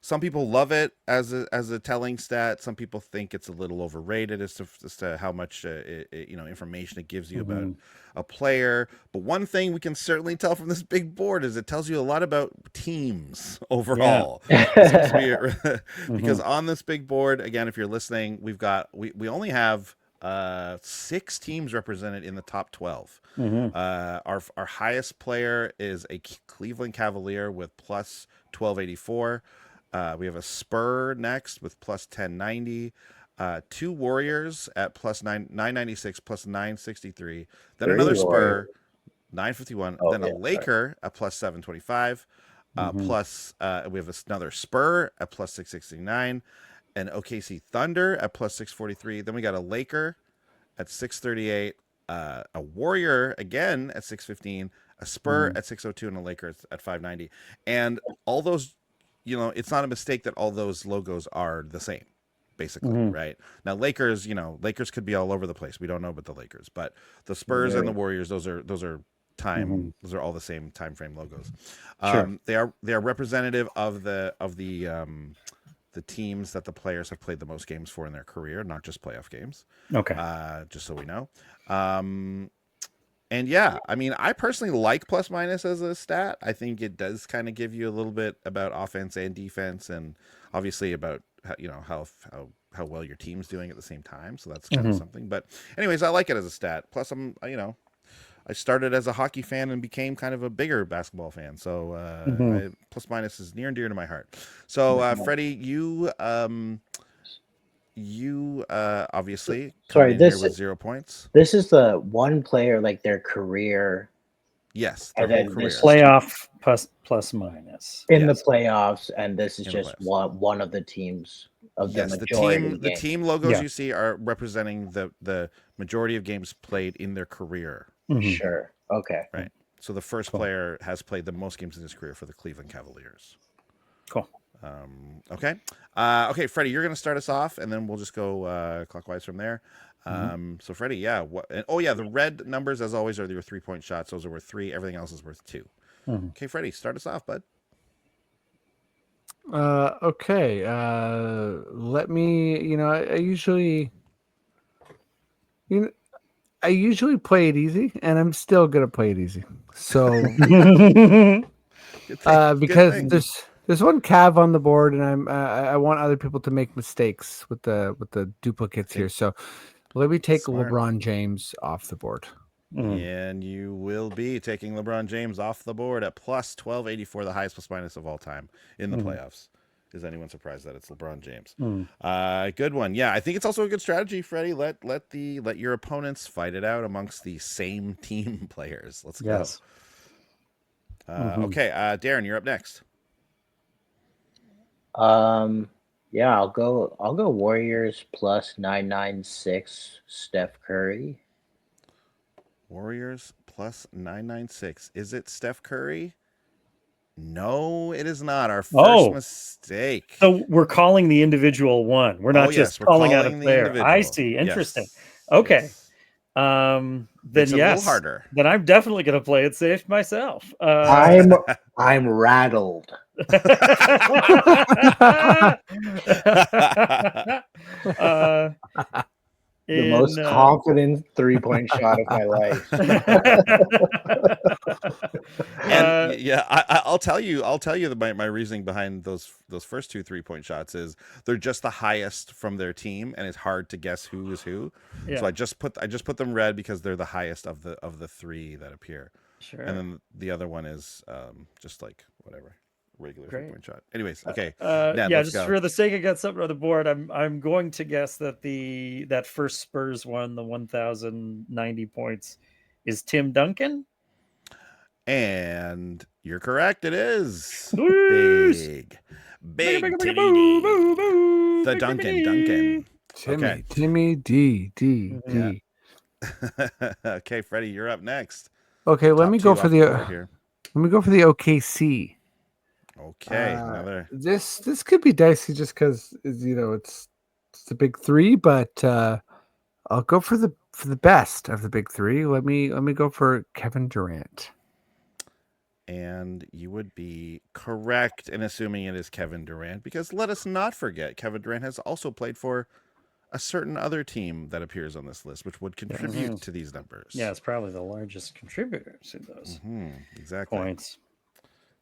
A: some people love it as a telling stat. Some people think it's a little overrated as to how much information it gives you about a player. But one thing we can certainly tell from this big board is it tells you a lot about teams overall. Yeah. Because on this big board, again, if you're listening, we only have 6 teams represented in the top 12. Our highest player is a Cleveland Cavalier with plus 1284. We have a Spur next with plus 1090, 2 Warriors at plus 996, plus 963, then another Spur, 951, then a Laker at plus 725, plus we have another Spur at plus 669, an OKC Thunder at plus 643, then we got a Laker at 638, a Warrior again at 615, a Spur at 602, and a Laker at 590, and all those. It's not a mistake that all those logos are the same, basically, right? Now, Lakers could be all over the place. We don't know about the Lakers, but the Spurs and the Warriors, those are those are all the same time frame logos.
D: Sure.
A: They are representative of the teams that the players have played the most games for in their career, not just playoff games.
D: Okay.
A: Just so we know. And yeah, I mean, I personally like plus minus as a stat. I think it does kind of give you a little bit about offense and defense, and obviously about how well your team's doing at the same time. So that's kind of something. But anyways, I like it as a stat. Plus, I started as a hockey fan and became kind of a bigger basketball fan. So plus minus is near and dear to my heart. So Freddie, you obviously coming in here with 0 points.
C: This is the one player, like their career.
A: Yes, their whole career.
D: Playoff plus minus
C: in the playoffs, and this is just one of the teams of the majority.
A: The team logos you see are representing the majority of games played in their career.
C: Sure. Okay.
A: Right. So the first player has played the most games in his career for the Cleveland Cavaliers.
D: Cool.
A: Okay. Okay, Freddie, you're going to start us off, and then we'll just go clockwise from there. So Freddie, the red numbers, as always, are your 3-point shots. Those are worth 3. Everything else is worth 2. Okay, Freddie, start us off, bud.
B: Okay. Let me. I usually play it easy, and I'm still gonna play it easy. So, because there's one Cav on the board, and I want other people to make mistakes with the duplicates here. So, let me take LeBron James off the board.
A: And you will be taking LeBron James off the board at plus 1284, the highest plus minus of all time in the playoffs. Is anyone surprised that it's LeBron James? Good one. Yeah, I think it's also a good strategy, Freddie. Let your opponents fight it out amongst the same team players. Let's go.
D: Yes.
A: Okay, Darren, you're up next.
C: Yeah, I'll go Warriors plus 996 Steph Curry.
A: Warriors plus 996. Is it Steph Curry? No, it is not. Our first mistake.
D: So we're calling the individual one. We're not just calling out a player. I see. Interesting. Yes. Okay.
A: Yes.
D: Then
A: it's a little harder.
D: Then I'm definitely going to play it safe myself.
C: I'm rattled. The most confident 3-point shot of my life.
A: And I'll tell you that my reasoning behind those first 2 3-point shots is they're just the highest from their team, and it's hard to guess who is who. Yeah. So I just put them red because they're the highest of the 3 that appear.
D: Sure.
A: And then the other one is just like whatever. Regular 3-point shot. Anyways, okay.
D: Ned, just go. For the sake of getting something on the board, I'm going to guess that that first Spurs one, the 1,090 points, is Tim Duncan.
A: And you're correct. It is big Timmy D. The Duncan.
B: Timmy D.
A: Yeah. Okay, Freddie, you're up next.
B: Okay, let me go for the OKC.
A: Okay,
B: this could be dicey just because it's the big 3, but I'll go for the best of the big 3. Let me go for Kevin Durant.
A: And you would be correct in assuming it is Kevin Durant, because let us not forget Kevin Durant has also played for a certain other team that appears on this list, which would contribute to these numbers.
D: Yeah, it's probably the largest contributor to those
A: exactly
D: points.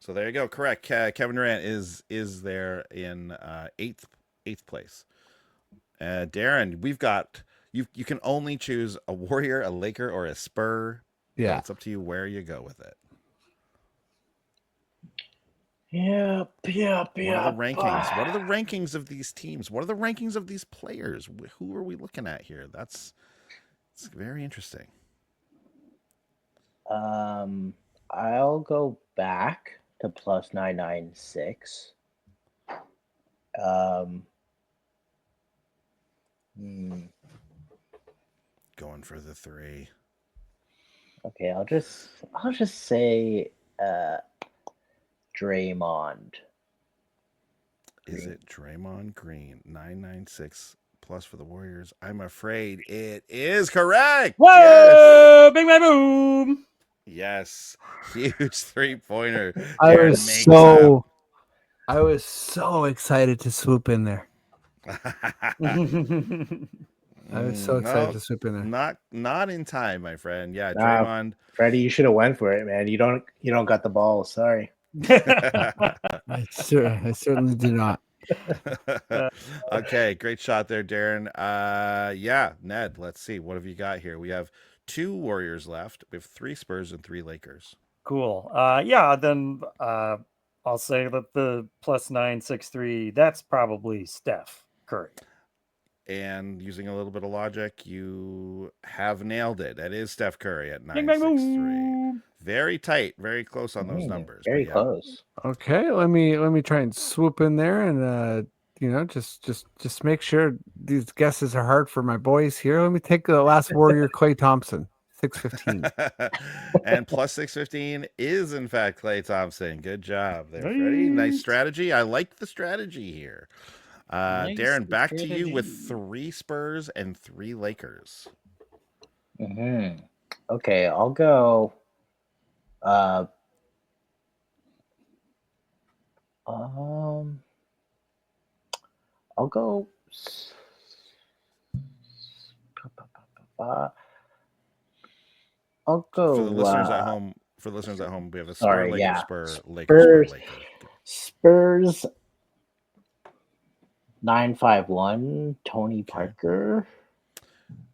A: So there you go. Correct. Kevin Durant is there in eighth place. Darren, we've got you can only choose a Warrior, a Laker, or a Spur.
B: Yeah,
A: it's up to you where you go with it.
C: Yep.
A: What are the rankings? What are the rankings of these teams? What are the rankings of these players? Who are we looking at here? It's very interesting.
C: I'll go back to plus 996.
A: Going for the 3.
C: Okay, I'll just say Draymond.
A: Is it Draymond Green? 996 plus for the Warriors. I'm afraid it is correct.
D: Whoa! Yes. Big man boom.
A: Yes, huge 3-pointer.
B: I was so excited to swoop in there. I was so excited to swoop in there.
A: Not in time, my friend. Yeah, Draymond.
C: Freddie, you should have went for it, man. You don't got the ball. Sorry.
B: I certainly do not.
A: Okay, great shot there, Darren. Yeah, Ned, let's see. What have you got here? We have 2 Warriors left. We have 3 Spurs and 3 Lakers.
D: Cool. Yeah, then I'll say that the +963, that's probably Steph Curry.
A: And using a little bit of logic, you have nailed it. That is Steph Curry at 963. Very tight, very close on those numbers.
C: Very close.
B: Okay, let me try and swoop in there and just make sure these guesses are hard for my boys here. Let me take the last Warrior, Klay Thompson, 615.
A: And +615 is in fact Klay Thompson. Good job there, Freddie. Nice strategy. I like the strategy here. Nice Darren, back to you with 3 Spurs and 3 Lakers.
C: Okay, I'll go. I'll go. I'll go.
A: For the listeners at home, we have a Spur,
C: sorry,
A: Laker,
C: yeah.
A: Spur, Laker, Spur, Laker.
C: Spurs 951. Tony Parker.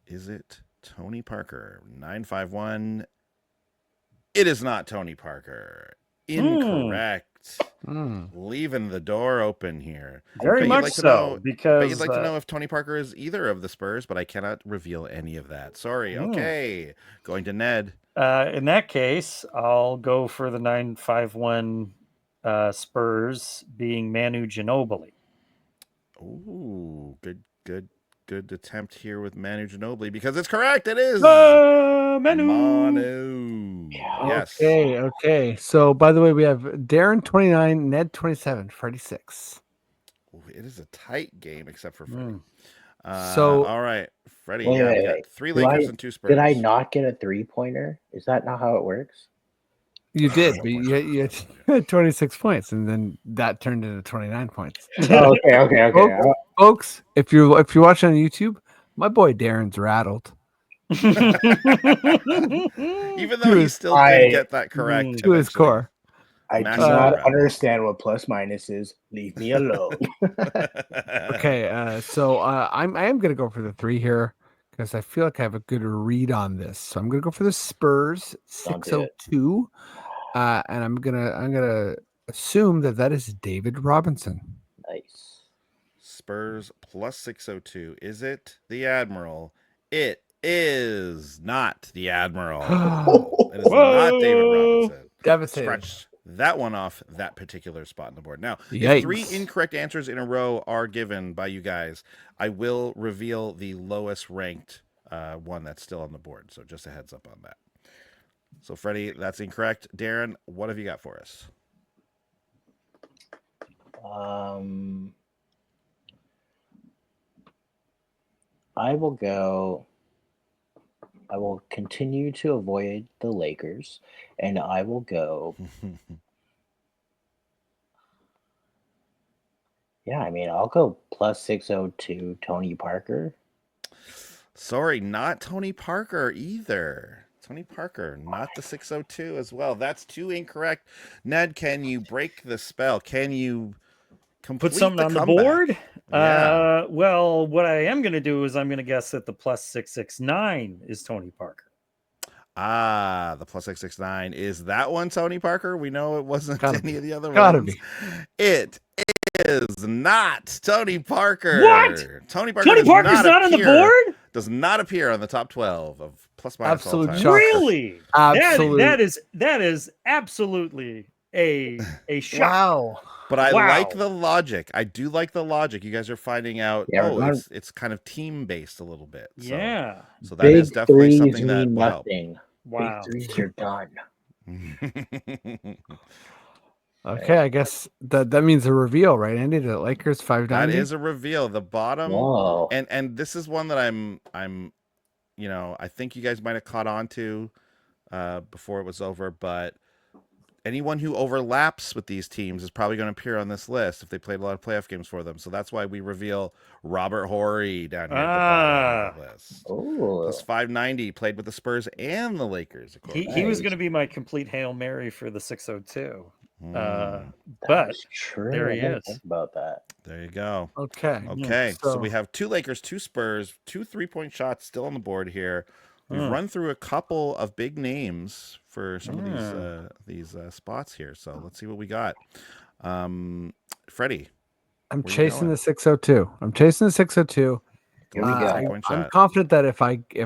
A: Is it Tony Parker? 951. It is not Tony Parker. Incorrect. Leaving the door open here.
D: Very much so, because
A: you'd like to know if Tony Parker is either of the Spurs, but I cannot reveal any of that. Sorry. Okay. Going to Ned.
D: In that case, I'll go for the 951 Spurs being Manu Ginobili.
A: Ooh, good attempt here with Manu Ginobili, because it's correct. It is Manu. Yes.
B: Okay. So, by the way, we have Darren 29, Ned 27, Freddie 6.
A: Ooh, it is a tight game, except for Freddie.
B: So,
A: all right, Freddie.
C: Wait,
A: we got 3 Lakers and 2 Spurs.
C: Did I not get a 3-pointer? Is that not how it works?
B: You did, but you had 26 points, and then that turned into 29 points.
C: Okay.
B: Folks, if you're watching on YouTube, my boy Darren's rattled.
A: Even though he still didn't get that correct
B: to his core.
C: I do not understand what plus minus is. Leave me alone.
B: Okay, so I am gonna go for the 3 here because I feel like I have a good read on this. So I'm gonna go for the Spurs 602, and I'm gonna assume that is David Robinson.
C: Nice.
A: Spurs +602. Is it the Admiral? It is not the Admiral. It is not David Robinson.
B: Devastating.
A: Scratch that one off that particular spot on the board. Now,
B: Yikes.
A: if 3 incorrect answers in a row are given by you guys, I will reveal the lowest ranked one that's still on the board. So just a heads up on that. So, Freddie, that's incorrect. Darren, what have you got for us?
C: I will continue to avoid the Lakers, and I will go. I'll go +602 Tony Parker.
A: Sorry, not Tony Parker either. Tony Parker, not the 602 as well. That's 2 incorrect. Ned, can you break the spell? Can you
D: put something on the board?
A: Yeah.
D: Well, what I am going to do is I'm going to guess that the +669 is Tony Parker.
A: The +669 is that one Tony Parker? We know it wasn't any of the other
B: Gotta
A: ones.
B: be.
A: It is not Tony Parker.
D: What?
A: Tony Parker's
D: not on the board?
A: Does not appear on the top 12 of plus minus
B: Absolute
A: all time.
B: shocker.
D: Really?
B: Absolute.
D: That is absolutely a shock.
B: Wow.
A: But I like the logic. I do like the logic. You guys are finding out. It's kind of team based a little bit. So,
D: yeah.
A: So that is definitely something that will help.
C: Wow. Big threes are done.
B: Okay, I guess that means a reveal, right, Andy? The Lakers 590.
A: That is a reveal. The bottom.
C: Whoa.
A: And this is one that I'm I think you guys might have caught on to before it was over, but anyone who overlaps with these teams is probably going to appear on this list if they played a lot of playoff games for them. So that's why we reveal Robert Horry down here at the bottom of the list. Plus 590, played with the Spurs and the Lakers. Of course.
D: He was going to be my complete Hail Mary for the 602. But
C: true.
D: There he is.
C: Think about that.
A: There you go.
B: Okay.
A: So we have 2 Lakers, 2 Spurs, 2 3-point shots still on the board here. We've run through a couple of big names for some of these spots here. So let's see what we got. Freddie,
B: I'm chasing the 602.
C: Here we go.
B: I'm confident that if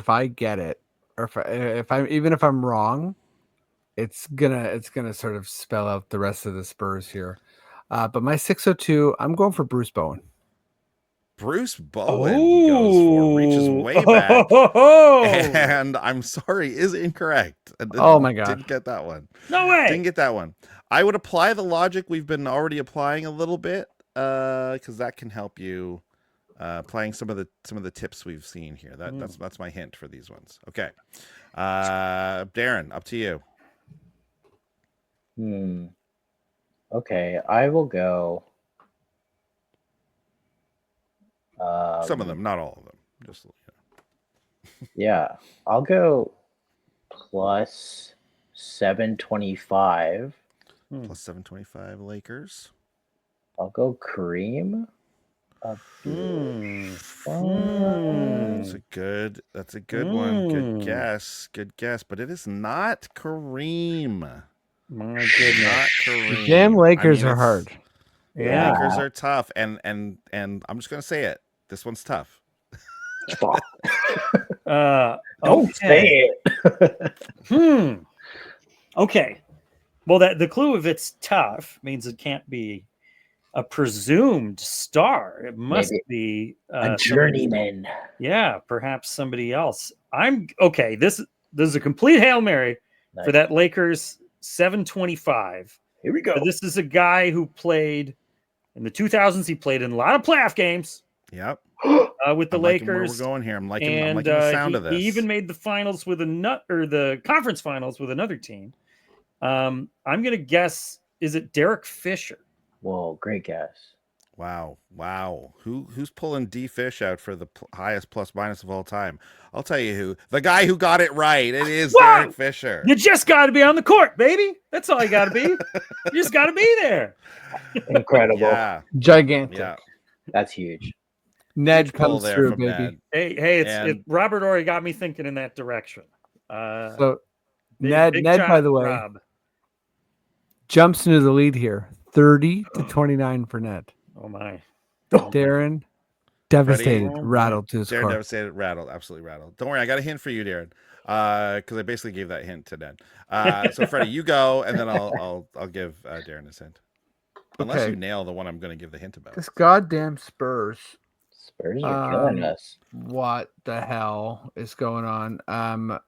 B: I get it, or if I'm wrong, it's gonna sort of spell out the rest of the Spurs here. But my 602, I'm going for Bruce Bowen.
A: Bruce Bowen reaches way back, and I'm sorry, is incorrect.
B: Oh my god!
A: Didn't get that one.
D: No way.
A: Didn't get that one. I would apply the logic we've been already applying a little bit, because that can help you applying some of the tips we've seen here. That's my hint for these ones. Okay, Darren, up to you.
C: Okay, I will go.
A: Some of them, not all of them. Just
C: yeah, I'll go plus 725.
A: Plus 725 Lakers.
C: I'll go Kareem.
A: That's a good one. Good guess. But it is not Kareem.
D: My goodness.
A: Not Kareem.
B: The damn Lakers are hard.
A: Yeah. Lakers are tough. And I'm just gonna say it. This one's tough.
C: Don't say it.
D: Okay. Well, the clue of it's tough means it can't be a presumed star. It must be
C: a journeyman.
D: Yeah, perhaps somebody else. I'm okay. This is a complete Hail Mary for that Lakers 725.
C: Here we go.
D: So this is a guy who played in the 2000s. He played in a lot of playoff games.
A: Yep.
D: With the Lakers.
A: Where we're going here. I'm liking the sound of this.
D: He even made the finals with the conference finals with another team. I'm gonna guess, is it Derek Fisher?
C: Whoa, great guess.
A: Wow. Who's pulling D Fish out for the highest plus minus of all time? I'll tell you who. The guy who got it right. It is Derek Fisher.
D: You just got to be on the court, baby. That's all you got to be. You just got to be there.
C: Incredible.
A: Yeah.
B: Gigantic.
A: Yeah.
C: That's huge.
B: Ned comes through, baby.
A: Ned.
D: Hey, Robert Horry got me thinking in that direction.
B: So Ned, by the way,
D: Rob
B: jumps into the lead here. 30-29 for Ned.
D: Oh my.
B: Darren, devastated, rattled to his car.
A: Darren, devastated, rattled, absolutely rattled. Don't worry, I got a hint for you, Darren, because I basically gave that hint to Ned. So Freddie, you go, and then I'll give Darren his hint. Unless you nail the one I'm going to give the hint about.
B: This goddamn Spurs.
C: Spurs are killing us.
B: What the hell is going on?
C: I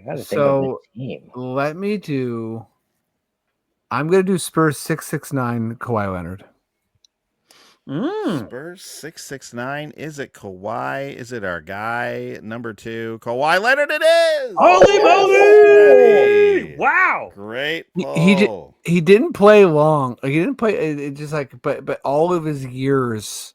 C: gotta think of the team.
B: I'm going to do Spurs 669 Kawhi Leonard.
A: Spurs 669. Is it Kawhi? Is it our guy number 2? Kawhi Leonard it is.
D: Holy moly! Wow.
A: Great.
B: He didn't play long. Like, he didn't play it just like but all of his years,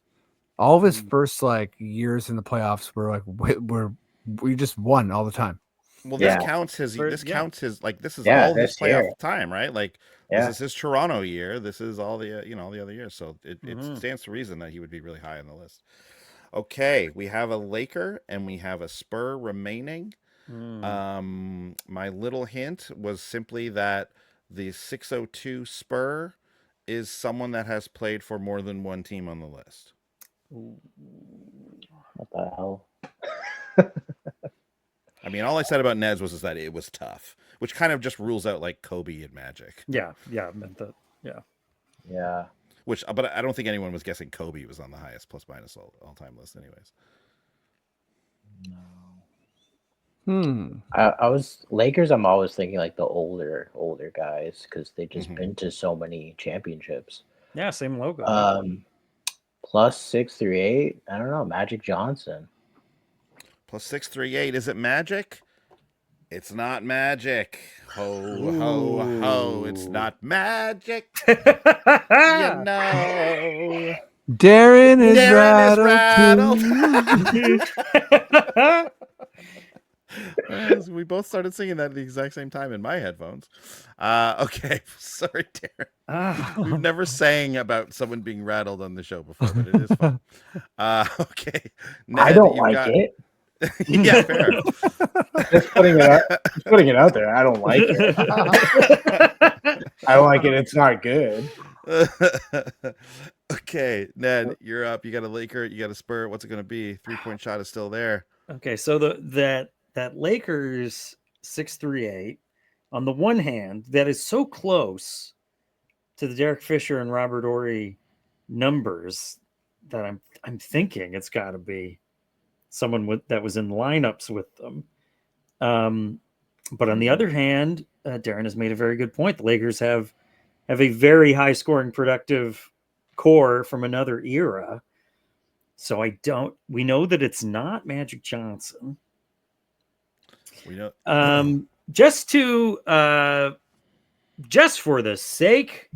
B: all of his first years in the playoffs were we just won all the time.
A: Well, this counts his. This counts his. This is all his playoff time, right? This is his Toronto year. This is all the all the other years. So it stands to reason that he would be really high on the list. Okay, we have a Laker and we have a Spur remaining. My little hint was simply that the 602 Spur is someone that has played for more than one team on the list.
C: What the hell?
A: I mean, all I said about Neds was that it was tough, which kind of just rules out Kobe and Magic.
D: Yeah, I meant that.
C: Yeah.
A: But I don't think anyone was guessing Kobe was on the highest plus minus all time list, anyways.
C: No. I was Lakers. I'm always thinking the older guys because they've just been to so many championships.
D: Yeah, same logo.
C: Plus 638. I don't know. Magic Johnson.
A: Plus 638. Is it Magic? It's not magic. Ho, ho, ho. It's not magic.
B: Darren is
A: rattled. We both started singing that at the exact same time in my headphones. Okay. Sorry, Darren. We've never sang about someone being rattled on the show before, but it is fun. Okay. Ned,
C: I don't like it.
A: Yeah, fair.
C: Just putting it out there. I don't like it. I don't like it. It's not good.
A: Okay, Ned, you're up. You got a Laker. You got a Spur. What's it going to be? 3-point shot is still there.
D: Okay, so that Lakers 6-3-8. On the one hand, that is so close to the Derek Fisher and Robert Horry numbers that I'm thinking it's got to be someone that was in lineups with them. But on the other hand, Darren has made a very good point. The Lakers have a very high scoring, productive core from another era. So we know that it's not Magic Johnson.
A: We know.
D: Just for the sake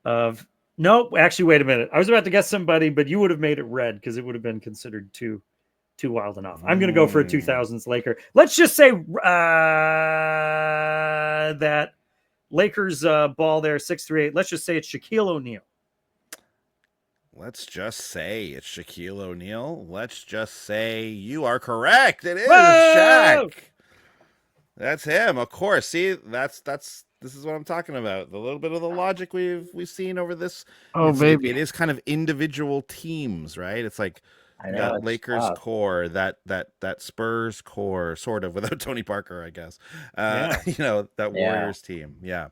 D: of, no, actually, wait a minute. I was about to guess somebody, but you would have made it red because it would have been considered too wild enough. I'm going to go for a 2000s Laker. Let's just say that Lakers ball there, 6-3-8. Let's just say it's Shaquille O'Neal.
A: Let's just say it's Shaquille O'Neal. Let's just say you are correct. It is
D: Whoa!
A: Shaq. That's him, of course. See, this is what I'm talking about. The little bit of the logic we've seen over this.
B: Baby.
A: It is kind of individual teams, right? It's like that Lakers core, that Spurs core, sort of, without Tony Parker, I guess. That Warriors team. Yeah.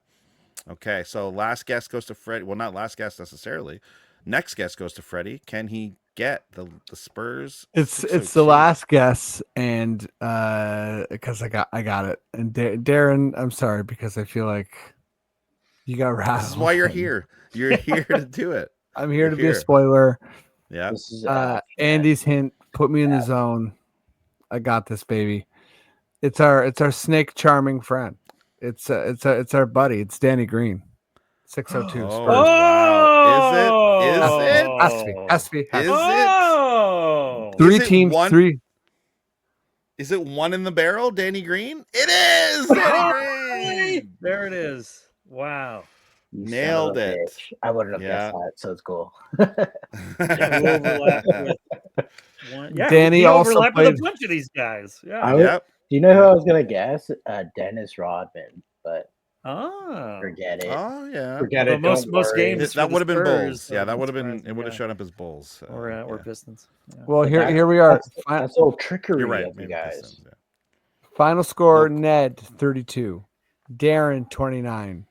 A: Okay, so last guess goes to Freddie. Well, not last guess necessarily. Next guess goes to Freddie. Can he get the Spurs?
B: It's the last guess, and because I got it. And Darren, I'm sorry because I feel like you got rattled.
A: This is why you're here. You're here to do it.
B: I'm here to be a spoiler.
A: Yeah.
B: Andy's hint put me in the zone. I got this, baby. It's our snake charming friend. It's our buddy. It's Danny Green. 602 Spurs.
A: Wow. Is it?
B: Has to be.
A: Is
D: it?
B: Three teams. Three.
A: Is it one in the barrel, Danny Green? It is Danny Green.
D: There it is. Wow.
A: Nailed it.
C: Bitch. I wouldn't have guessed that, so it's cool.
D: Danny also overlapped with a bunch of these guys. Yeah.
C: Do you know who I was gonna guess? Dennis Rodman, but forget it.
A: Oh yeah.
C: Forget it.
D: Most games
A: that would have been Bulls. Yeah, that would have been. It would have shown up as Bulls
D: or Pistons. Yeah.
B: Well, here we are.
C: That's all trickery.
A: You're right,
C: of you guys. Pistons, yeah.
B: Final score: Ned 32, Darren 29,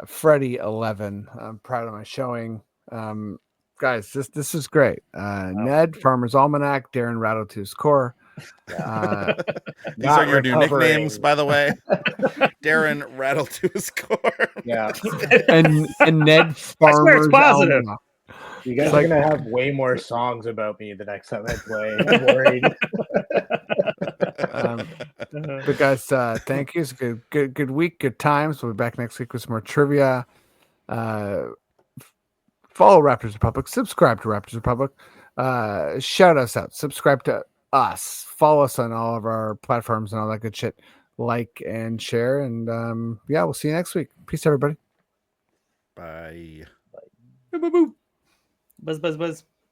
B: Freddie 11. I'm proud of my showing. Guys, this is great. Ned, Farmer's Almanac, Darren Rattle to his core.
A: These are your new nicknames, by the way. Darren Rattle to his core.
C: Yeah.
B: and Ned Farmer's
D: I swear it's positive.
B: Almanac.
C: You guys are gonna have way more songs about me the next time I play. I'm worried.
B: But guys, thank you. It's a good week, good times. We'll be back next week with some more trivia. Follow Raptors Republic. Subscribe to Raptors Republic. Shout us out. Subscribe to us. Follow us on all of our platforms and all that good shit. Like and share. And we'll see you next week. Peace, everybody.
A: Bye.
D: Bye. Buzz, buzz, buzz.